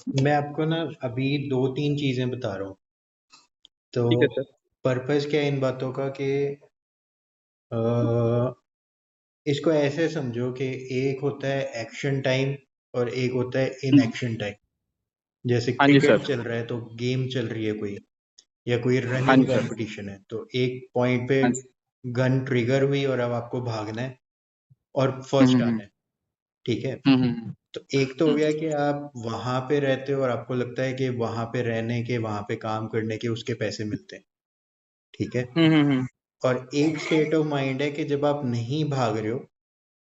मैं आपको ना अभी 2-3 चीजें बता रहा हूँ। तो ठीक है सर। पर्पस क्या है इन बातों का कि अ, इसको ऐसे समझो कि एक होता है एक्शन टाइम और एक होता है इन हम्म, एक्शन टाइम। जैसे हाँ जी क्रिकेट सर। चल रहा है तो गेम चल रही है कोई, या कोई हाँ रनिंग जी सर। कंपटीशन है, तो एक पॉइंट पे हाँ जी। गन ट्रिगर हुई और अब आपको भागना है और हम्म फर्स्ट हम्म आना है। ठीक है। हम्म हम्म तो एक तो हो हम्म गया कि आप वहां पे रहते हो और आपको लगता है कि वहां पे रहने के, वहां पे काम करने के उसके पैसे मिलते हैं। ठीक है। हम्म हम्म, हम्म, और एक स्टेट ऑफ माइंड है कि जब आप नहीं भाग रहे हो,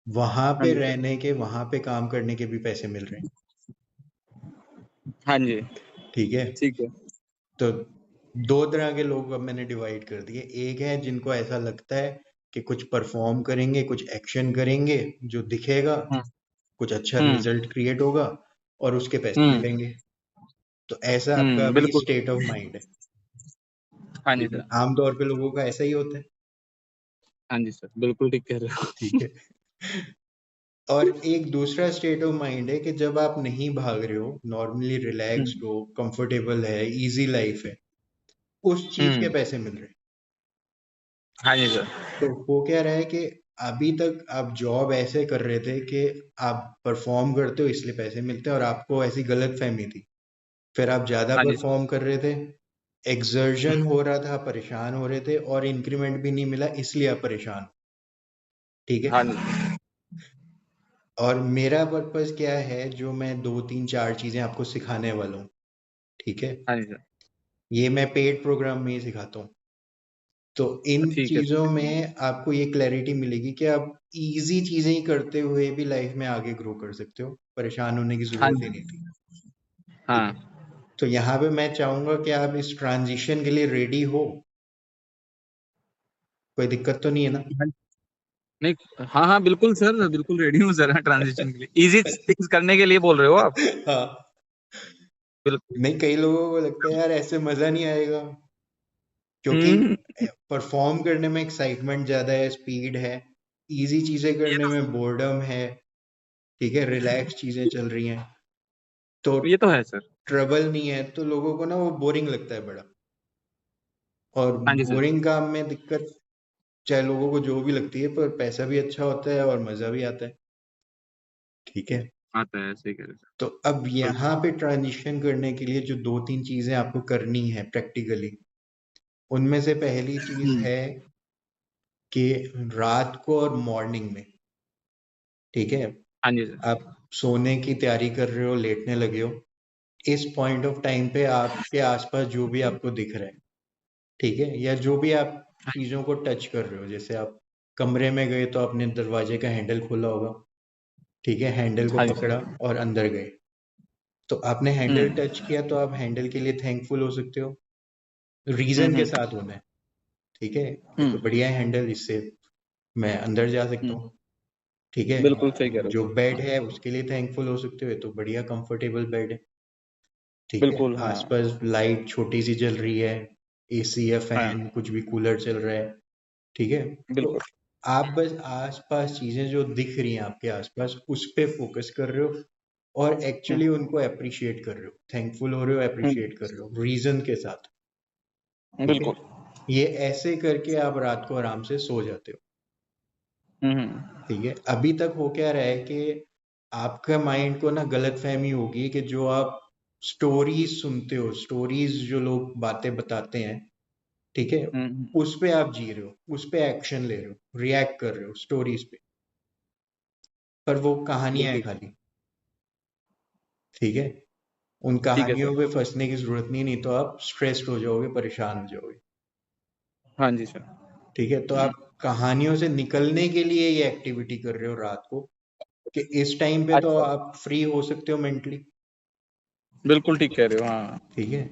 वहां हाँ पे जी सर। रहने के, वहां पे काम करने के भी पैसे मिल रहे हैं। हाँ जी। ठीक है। ठीक है। तो दो तरह के लोग अब मैंने डिवाइड कर दिए। एक है जिनको ऐसा लगता है कि कुछ परफॉर्म करेंगे, कुछ एक्शन करेंगे जो दिखेगा, हम्म कुछ अच्छा हम्म रिजल्ट क्रिएट होगा और उसके पैसे हम्म मिलेंगे। तो ऐसा आपका अभी बिल्कुल। स्टेट ऑफ माइंड है। हाँ जी ठीक है। सर। आमतौर पे लोगों का ऐसा ही होता है। हाँ जी सर, बिल्कुल ठीक कह रहे हो। ठीक है। और एक दूसरा स्टेट ऑफ माइंड है कि जब आप नहीं भाग रहे हो, नॉर्मली रिलैक्स्ड हम्म हो, कंफर्टेबल है, इजी लाइफ है, उस चीज के हम्म, पैसे मिल रहे हैं। हाँ जी सर। तो वो क्या रहा है कि अभी तक आप जॉब ऐसे कर रहे थे कि आप परफॉर्म करते हो इसलिए पैसे मिलते हैं, और आपको ऐसी गलत फहमी थी। फिर आप ज्यादा हाँ जी सर। परफॉर्म कर रहे थे, एक्सर्जन हो रहा था, परेशान हो रहे थे, और इंक्रीमेंट भी नहीं मिला इसलिए आप परेशान हो। ठीक है। हाँ जी। और मेरा पर्पस क्या है, जो मैं 2-3-4 चीजें आपको सिखाने वाला हूँ। ठीक है। हाँ जी सर। ये मैं पेड प्रोग्राम में ही सिखाता हूँ। तो इन ठीक है चीजों सर। में आपको ये क्लैरिटी मिलेगी कि आप इजी चीजें ही करते हुए भी लाइफ में आगे ग्रो कर सकते हो, परेशान होने की हाँ जरूरत ही नहीं थी। जी। ठीक है। हाँ। तो यहाँ पे मैं चाहूंगा कि आप इस ट्रांजिशन के लिए रेडी हो। कोई दिक्कत तो नहीं है ना? हाँ- नहीं, हाँ हाँ बिल्कुल सर, बिल्कुल रेडी हूँ सर ट्रांजिशन के लिए, इजी थिंग्स करने के लिए बोल रहे हो आप। हाँ। बिल्कुल। नहीं, कई लोगों को लगता है यार ऐसे मजा नहीं आएगा, क्योंकि हम्म, परफॉर्म करने में एक्साइटमेंट ज्यादा है, स्पीड है। इजी चीजें ये करने तो में बोर्डम है। ठीक है, रिलैक्स चीजें चल रही हैं। तो ये तो है सर। ट्रबल नहीं है, तो लोगों को ना वो बोरिंग लगता है बड़ा। और हाँ जी सर। बोरिंग काम में दिक्कत, चाहे लोगों को जो भी लगती है, पर पैसा भी अच्छा होता है और मजा भी आता है। ठीक है। आता है, सही कह रहे हो तो अब सर। यहाँ पे ट्रांजिशन करने के लिए जो 2-3 चीजें आपको करनी है प्रैक्टिकली, उनमें से पहली चीज हम्म, है कि रात को और मॉर्निंग में, ठीक है, हाँ जी सर। आप सोने की तैयारी कर रहे हो, लेटने लगे हो, इस पॉइंट ऑफ टाइम पे आपके आसपास जो भी आपको दिख रहा है, ठीक है, या जो भी आप चीजों को टच कर रहे हो, जैसे आप कमरे में गए तो आपने दरवाजे का हैंडल खोला होगा। ठीक है, हैंडल को हाँ जी पकड़ा सर। और अंदर गए। तो आपने हैंडल हम्म टच किया, तो आप हैंडल के लिए थैंकफुल हो सकते हो। रीजन के हम्म साथ होना है। ठीक है, ये तो हम्म बढ़िया है हैंडल, इससे मैं अंदर जा सकता हम्म, हूँ। ठीक है। बिल्कुल सही कह रहे जो हो सर। बेड है उसके लिए थैंकफुल हो सकते हो, ये तो बढ़िया कंफर्टेबल बेड है। ठीक है। बिल्कुल हाँ। आसपास लाइट छोटी सी जल रही है, एसी या हाँ फैन, कुछ भी, कूलर चल रहा है। ठीक है। तो बिल्कुल। आप बस आसपास चीजें जो दिख रही हैं आपके आसपास उस पे फोकस कर रहे हो, और हम्म एक्चुअली उनको अप्रिशिएट कर रहे हो, थैंकफुल हो रहे हो, हम्म, अप्रिशिएट कर रहे हो रीजन के साथ। ठीक है। बिल्कुल। ये ऐसे करके आप रात को आराम से सो जाते हो। हम्म, ठीक है। अभी तक हो क्या रहा है कि आपका माइंड को ना गलत फहमी होगी कि जो आप स्टोरीज सुनते हो, स्टोरीज जो लोग बातें बताते हैं, ठीक है, हम्म, उस पे आप जी रहे हो, उस पे एक्शन ले रहे हो, रिएक्ट कर रहे हो स्टोरीज पे। पर वो कहानियां हैं बिल्कुल। खाली। ठीक है। उन ठीक है कहानियों सर। पे फंसने की जरूरत नहीं, नहीं तो आप स्ट्रेस्ड हो जाओगे, परेशान हो जाओगे। हाँ जी सर। ठीक है। तो आप कहानियों से निकलने के लिए ये एक्टिविटी कर रहे हो रात को, कि इस टाइम पे तो अच्छा, आप फ्री हो सकते हो मेंटली। बिल्कुल ठीक कह रहे हो हाँ। ठीक है।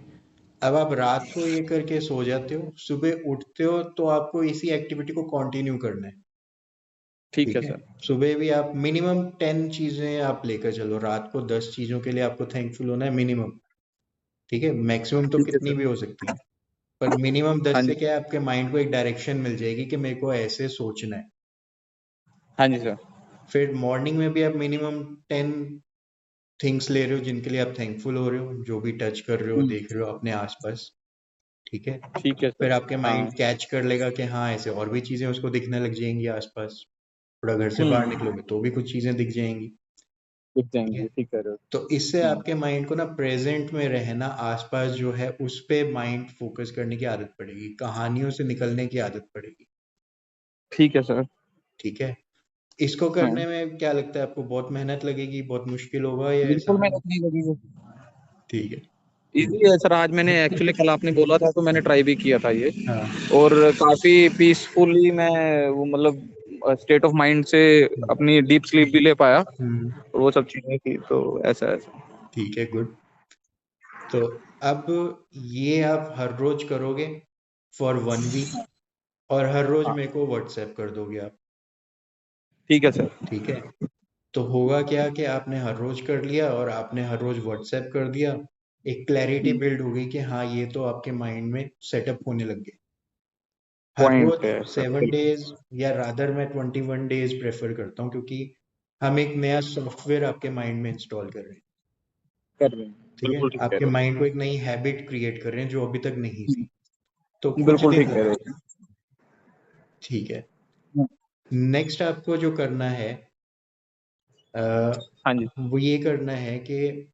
अब आप रात को ये करके सो जाते हो, सुबह उठते हो तो आपको इसी एक्टिविटी को कंटिन्यू करना है। ठीक ठीक है है। सर। सुबह भी आप मिनिमम 10 चीजें आप लेकर चलो, रात को 10 चीजों के लिए आपको थैंकफुल होना है मिनिमम। ठीक है। मैक्सिमम तो ठीक है कितनी सर। भी हो सकती है, पर मिनिमम हाँ 10 से जी। क्या है, आपके माइंड को एक डायरेक्शन मिल जाएगी कि मेरे को ऐसे सोचना है। हाँ जी सर। फिर मॉर्निंग में भी आप मिनिमम 10 थिंग्स ले रहे हो जिनके लिए आप थैंकफुल हो रहे हो, जो भी टच कर रहे हो, देख रहे हो अपने आसपास, ठीक है। ठीक है सर। फिर आपके हाँ। माइंड कैच कर लेगा कि हाँ ऐसे और भी चीजें उसको दिखने लग जाएंगी आसपास। थोड़ा घर से बाहर हम्म। निकलोगे तो भी कुछ चीजें दिख जाएंगी, दिख ठीक है। जाएंगे, ठीक कह रहे तो इससे हो। हाँ। आपके माइंड को ना प्रेजेंट में रहना, आसपास जो है उस पे माइंड फोकस करने की आदत पड़ेगी, कहानियों से निकलने की आदत पड़ेगी, ठीक है सर। ठीक है। इसको हाँ। करने में क्या लगता है आपको, बहुत मेहनत लगेगी, बहुत मुश्किल होगा या बिल्कुल आसान? मेहनत नहीं लगी वो। ठीक है। इजी है सर। आज मैंने एक्चुअली, कल आपने बोला था तो मैंने ट्राई भी किया था ये। हाँ। और काफी पीसफुली मैं वो मतलब स्टेट ऑफ माइंड से हम्म। अपनी डीप स्लीप भी ले पाया, हम्म। और वो सब चीजें थी, तो ऐसा ऐसा। ठीक है, गुड। तो अब ये आप हर रोज करोगे फॉर 1 वीक, और हर रोज हाँ। मेरे को व्हाट्सएप कर दोगे आप, ठीक है सर। ठीक है। तो होगा क्या कि आपने हर रोज कर लिया और आपने हर रोज व्हाट्सएप कर दिया, एक क्लैरिटी बिल्ड हो गई कि हाँ ये तो आपके माइंड में सेटअप होने लग गए। हर पॉइंट रोज है सर, 7 डेज, या रादर मैं 21 डेज प्रेफर करता हूँ, क्योंकि हम एक नया सॉफ्टवेयर आपके माइंड में इंस्टॉल कर रहे हैं, कर रहे हैं। ठीक है। बिल्कुल ठीक कह आपके रहे माइंड को एक नई हैबिट क्रिएट कर रहे हैं जो अभी तक नहीं थी। तो हो। कुछ बिल्कुल दिन ठीक कह रहे लगेंगे, हो। ठीक है। हाँ। नेक्स्ट आपको जो करना है, अ, हाँ जी। वो ये करना है कि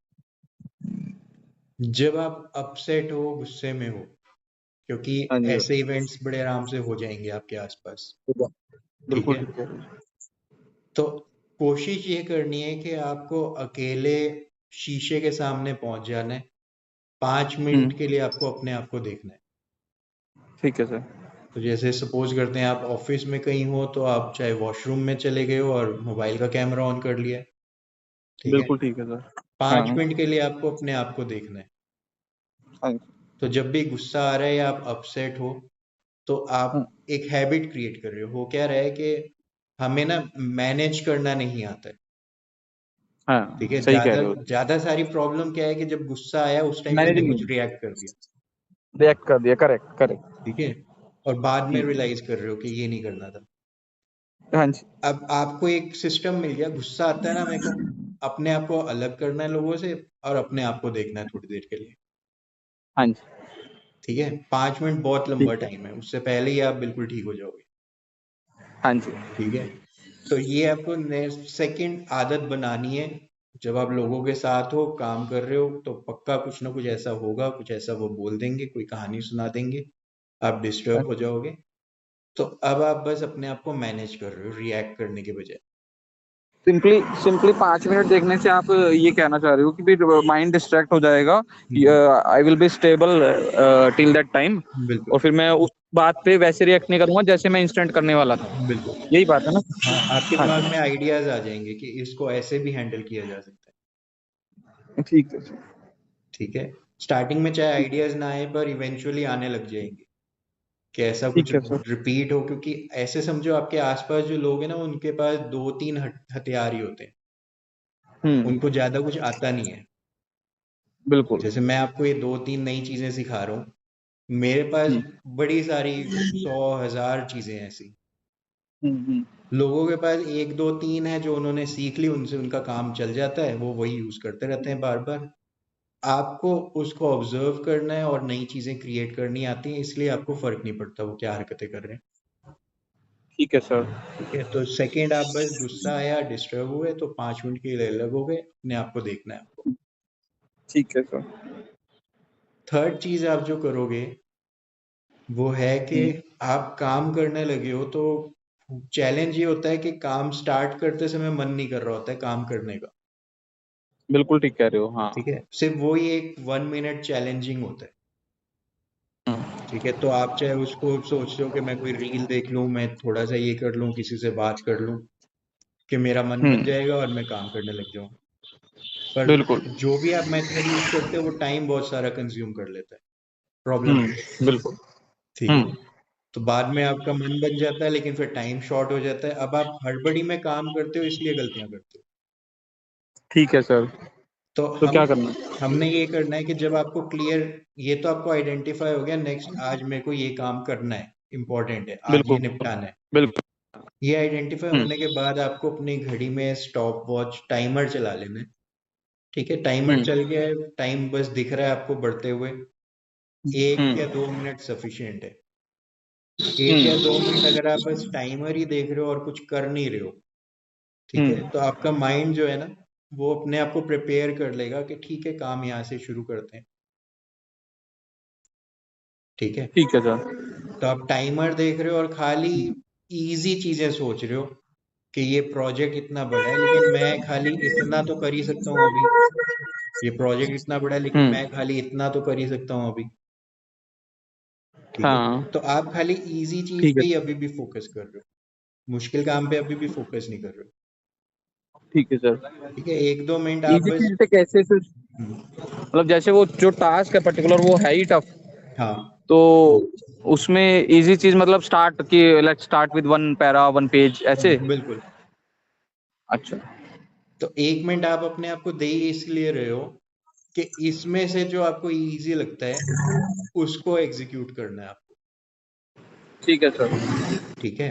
जब आप अपसेट हो, गुस्से में हो, क्योंकि हाँ जी ऐसे सर। इवेंट्स बड़े आराम से हो जाएंगे आपके आसपास, ठीक बिल्कुल है। ठीक कह रहे हो। तो कोशिश ये करनी है कि आपको अकेले शीशे के सामने पहुंच जाना है, 5 मिनट के लिए आपको अपने आप को देखना है। ठीक है सर। तो जैसे सपोज करते हैं आप ऑफिस में कहीं हो, तो आप चाहे वॉशरूम में चले गए हो और मोबाइल का कैमरा ऑन कर लिया, ठीक है। बिल्कुल ठीक है सर। पांच हाँ। मिनट के लिए आपको अपने आप को देखना है। हाँ। तो जब भी गुस्सा आ रहा है या आप अपसेट हो, तो आप हाँ। एक हैबिट क्रिएट कर रहे हो क्या रहा है कि हमें ना मैनेज करना नहीं आता है, ठीक हाँ, है। सही कह ज्यादा रहे हो। ज्यादा सारी प्रॉब्लम क्या है कि जब गुस्सा आया उस टाइम पे मैनेज हमने नहीं, कुछ रिएक्ट कर दिया, रिएक्ट कर दिया, करेक्ट करेक्ट। ठीक है, और बाद में हम्म। रियलाइज कर रहे हो कि ये नहीं करना था। हाँ जी। अब आपको एक सिस्टम मिल गया, गुस्सा आता है ना, मेरे को अपने आप को अलग करना है लोगों से और अपने आप को देखना है थोड़ी देर के लिए, हाँ जी। ठीक है। 5 मिनट बहुत लंबा ठीक है। टाइम है, उससे पहले ही आप बिल्कुल ठीक हो जाओगे, हाँ जी। ठीक है। तो ये आपको सेकंड आदत बनानी है। जब आप लोगों के साथ हो, काम कर रहे हो, तो पक्का कुछ ना कुछ ऐसा होगा, कुछ ऐसा वो बोल देंगे, कोई कहानी सुना देंगे, आप डिस्टर्ब हो जाओगे। तो अब आप बस अपने आप को मैनेज कर रहे हो रिएक्ट करने के बजाय। सिंपली सिंपली 5 मिनट देखने से आप ये कहना चाह रहे हो कि भी माइंड डिस्ट्रैक्ट हो जाएगा, hmm, I will be stable till that time, बिल्कुल। और फिर मैं उस बात पे वैसे रिएक्ट नहीं करूंगा जैसे मैं इंस्टेंट करने वाला था। बिल्कुल। यही बात है ना? हाँ, आपके हाँ दिमाग में आइडियाज आ जाएंगे कि इसको ऐसे भी हैंडल किया जा सकता है, जी। ठीक है सर। ठीक है। स्टार्टिंग में चाहे आइडियाज ना आए, पर इवेंचुअली आने लग जाएंगे कि ऐसा कुछ ठीक है सर। रिपीट हो, क्योंकि ऐसे समझो आपके आसपास जो लोग हैं ना, उनके पास 2-3 हथियार ही होते हैं, हम्म। उनको ज्यादा कुछ आता नहीं है। बिल्कुल। जैसे मैं आपको ये 2-3 नई चीजें सिखा रहा हूँ, मेरे पास हम्म। बड़ी सारी 100,000 चीजें हैं ऐसी। हम्म। लोगों के पास 1-2-3 है जो उन्होंने सीख ली, उनसे उनका काम चल जाता है, वो वही यूज करते रहते हैं बार बार। आपको उसको ऑब्जर्व करना है और नई चीजें क्रिएट करनी आती हैं, इसलिए आपको फर्क नहीं पड़ता वो क्या हरकतें कर रहे हैं, ठीक है सर। ठीक है। तो सेकंड, आप बस गुस्सा आया, डिस्टर्ब हुए, तो 5 मिनट के लिए अलग हो गए, अपने आप को देखना है आपको। ठीक है सर। थर्ड चीज आप जो करोगे, वो है कि हम्म। आप काम करने लगे हो, तो चैलेंज ये होता है कि काम स्टार्ट करते समय मन नहीं कर रहा होता है काम करने का, बिल्कुल ठीक कह रहे हो। हाँ। ठीक है। सिर्फ वही एक 1 मिनट चैलेंजिंग होता है, हम्म। ठीक है। तो आप चाहे उसको सोचते हो कि मैं कोई रील देख लूं, मैं थोड़ा सा ये कर लूं, किसी से बात कर लूं, कि मेरा मन बन हम्म। जाएगा और मैं काम करने लग जाऊं, पर बिल्कुल। जो भी आप मेथड यूज करते हो वो टाइम बहुत सारा कंज्यूम कर लेता है, प्रॉब्लम है, बिल्कुल। ठीक है। हम्म। तो बाद में आपका मन बन जाता है, लेकिन फिर टाइम शॉर्ट हो जाता है। अब आप हड़बड़ी में काम करते हो, इसलिए गलतियां करते हो। ठीक है सर। तो तो हम क्या करना है? हमने ये करना है कि जब आपको क्लियर, ये तो आपको आइडेंटिफाई हो गया, नेक्स्ट आज मेरे को ये काम करना है, इम्पोर्टेंट है, आज ये बिल्कुल। निपटाना है। बिल्कुल। ये आइडेंटिफाई हम्म। होने के बाद आपको अपनी घड़ी में स्टॉप वॉच टाइमर चला लेना है, ठीक है, टाइमर चल गया है, टाइम बस दिख रहा है आपको बढ़ते हुए, 1 या 2 मिनट सफिशिएंट है। 1 या 2 मिनट अगर आप बस टाइमर ही देख रहे हो और कुछ कर नहीं रहे हो, ठीक है, तो आपका माइंड जो है ना, वो अपने आप को प्रिपेयर कर लेगा कि ठीक है, काम यहाँ से शुरू करते हैं। ठीक है, ठीक है सर। तो आप टाइमर देख रहे हो और खाली इजी चीजें सोच रहे हो कि ये प्रोजेक्ट इतना बड़ा है लेकिन मैं खाली इतना तो कर ही सकता हूँ अभी, ये प्रोजेक्ट इतना बड़ा है लेकिन मैं खाली इतना तो कर ही सकता हूँ अभी। ठीक है, हाँ तो आप खाली इजी चीज ठीक पे है ही सर। अभी भी फोकस कर रहे हो, मुश्किल काम पे अभी भी फोकस नहीं कर रहे हो। ठीक है सर। ठीक है, 1-2 मिनट आप इजी बस। चीज पे कैसे सर? हम्म, मतलब जैसे वो जो टास्क है पर्टिकुलर वो है ही टफ, हाँ तो उसमें इजी चीज मतलब स्टार्ट की, let's start with one para one page ऐसे। बिल्कुल। अच्छा। तो 1 मिनट आप अपने आप को दे ही इसलिए रहे हो कि इसमें से जो आपको इजी लगता है उसको एग्जीक्यूट करना है आपको। ठीक है सर। ठीक है,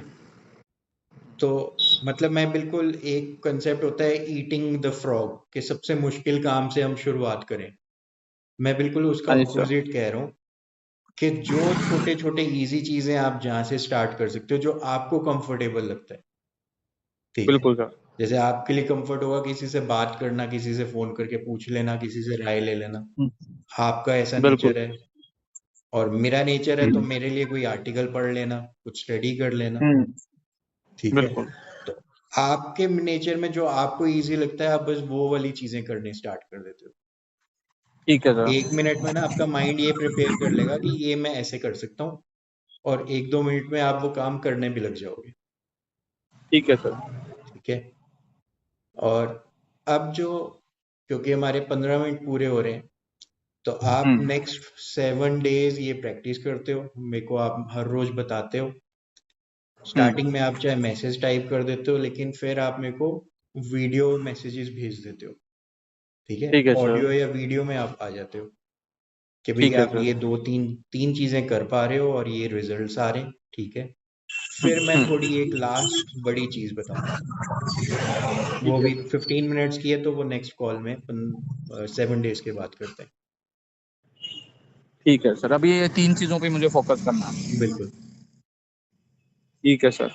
तो मतलब मैं बिल्कुल, एक कंसेप्ट होता है ईटिंग द फ्रॉग, कि सबसे मुश्किल काम से हम शुरुआत करें, मैं बिल्कुल उसका हाँ जी सर। अपोजिट कह रहा हूँ कि जो छोटे छोटे इजी चीजें आप जहां से स्टार्ट कर सकते हो, जो आपको कंफर्टेबल लगता है। ठीक है, बिल्कुल सर। जैसे आपके लिए कंफर्ट होगा किसी से बात करना, किसी से फोन करके पूछ लेना, किसी से राय ले लेना, आपका ऐसा बिल्कुल। नेचर है। और मेरा नेचर है तो हम्म मेरे लिए कोई आर्टिकल पढ़ लेना, कुछ स्टडी कर लेना। हम्म, ठीक है, बिल्कुल। तो आपके नेचर में जो आपको इजी लगता है, आप बस वो वाली चीजें करनी स्टार्ट कर देते हो। ठीक है सर। 1 मिनट में ना आपका माइंड ये प्रिपेयर कर लेगा कि ये मैं ऐसे कर सकता हूँ, और 1-2 मिनट में आप वो काम करने भी लग जाओगे। ठीक है सर। ठीक है, और अब जो, क्योंकि हमारे 15 मिनट पूरे हो रहे हैं, तो आप हम्म नेक्स्ट 7 डेज ये प्रैक्टिस करते हो, मेरे को आप हर रोज बताते हो। स्टार्टिंग हम्म, में आप चाहे मैसेज टाइप कर देते हो, लेकिन फिर आप मेरे को वीडियो मैसेजेस भेज देते हो। ठीक है, ठीक है सर। ऑडियो या वीडियो में आप आ जाते हो कि भाई ठीक है आप सर। ये दो तीन तीन चीजें कर पा रहे हो और ये रिजल्ट्स आ रहे हैं। ठीक है, फिर मैं थोड़ी एक लास्ट बड़ी चीज बताऊंगा, वो ठीक है भी सर। 15 मिनट्स की है, तो वो नेक्स्ट कॉल में 7 डेज के बाद करते हैं। ठीक है सर, अभी ये तीन चीजों पे मुझे फोकस करना है। बिल्कुल। ठीक है सर।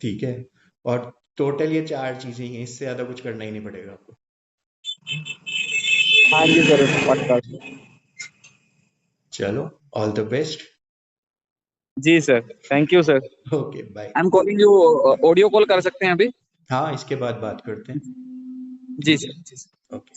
ठीक है, और टोटल ये 4 चीजें ही हैं, इससे ज्यादा कुछ करना ही नहीं पड़ेगा आपको। हाँ जी सर, पक्का। चलो, all the best. Ji sir. Thank you sir. Okay, bye. I am calling you. Audio call कर सकते हैं अभी? हाँ, इसके बाद बात करते हैं। जी ठीक है, सर। जी सर। ओके।